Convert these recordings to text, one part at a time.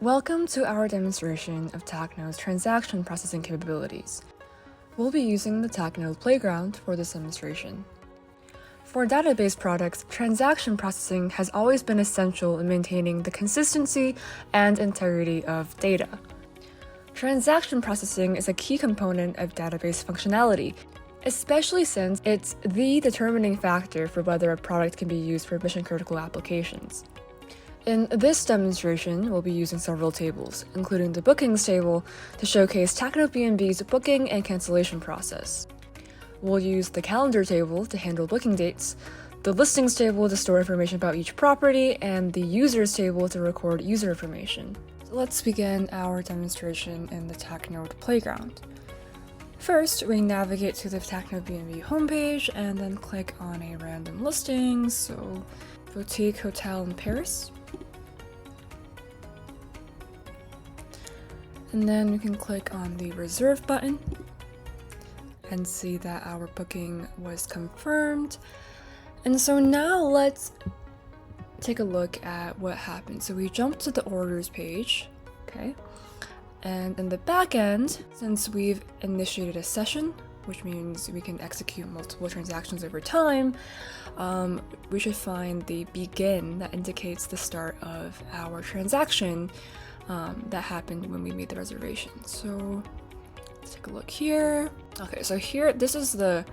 Welcome to our demonstration of Tacnode's transaction processing capabilities. We'll be using the Tacnode playground for this demonstration. For database products, transaction processing has always been essential in maintaining the consistency and integrity of data. Transaction processing is a key component of database functionality, especially since it's the determining factor for whether a product can be used for mission-critical applications. In this demonstration, we'll be using several tables, including the bookings table to showcase Tacnode B&B's booking and cancellation process. We'll use the calendar table to handle booking dates, the listings table to store information about each property, and the users table to record user information. So let's begin our demonstration in the Tacnode playground. First, we navigate to the Tacnode B&B homepage and then click on a random listing, so Boutique Hotel in Paris. And then we can click on the reserve button and see that our booking was confirmed. And so now let's take a look at what happened. So we jump to the orders page, okay? And in the back end, since we've initiated a session, which means we can execute multiple transactions over time, we should find the begin that indicates the start of our transaction that happened when we made the reservation. So let's take a look here. Okay, so here, this is the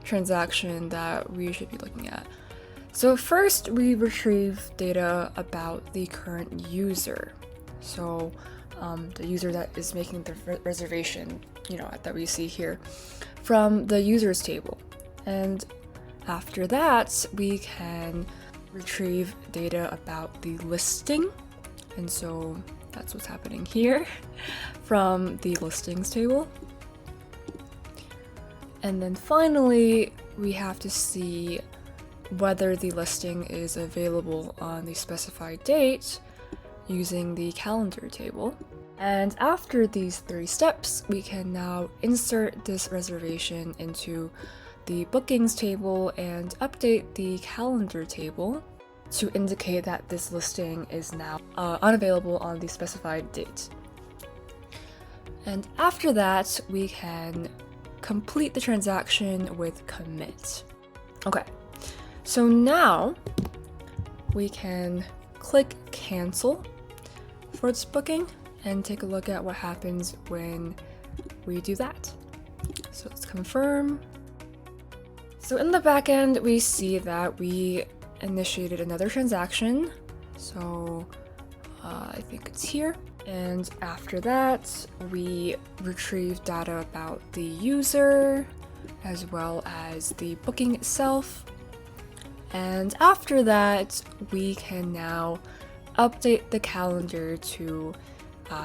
transaction that we should be looking at. So first, we retrieve data about the current user. So the user that is making the reservation, that we see here, from the users table. And after that, we can retrieve data about the listing. And so that's what's happening here from the listings table. And then finally, we have to see whether the listing is available on the specified date using the calendar table. And after these 3 steps, we can now insert this reservation into the bookings table and update the calendar table to indicate that this listing is now unavailable on the specified date. And after that, we can complete the transaction with commit. Okay, so now we can click cancel for this booking and take a look at what happens when we do that. So let's confirm. So in the back end, we see that we initiated another transaction. So I think it's here. And after that, we retrieve data about the user as well as the booking itself. And after that, we can now update the calendar to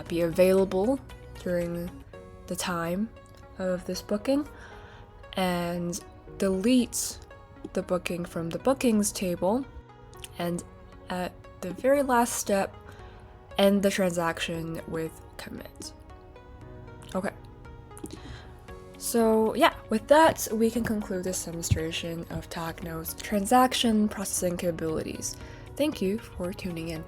be available during the time of this booking and delete the booking from the bookings table, and at the very last step, end the transaction with commit. Okay. So yeah, with that, we can conclude this demonstration of Tacnode's transaction processing capabilities. Thank you for tuning in.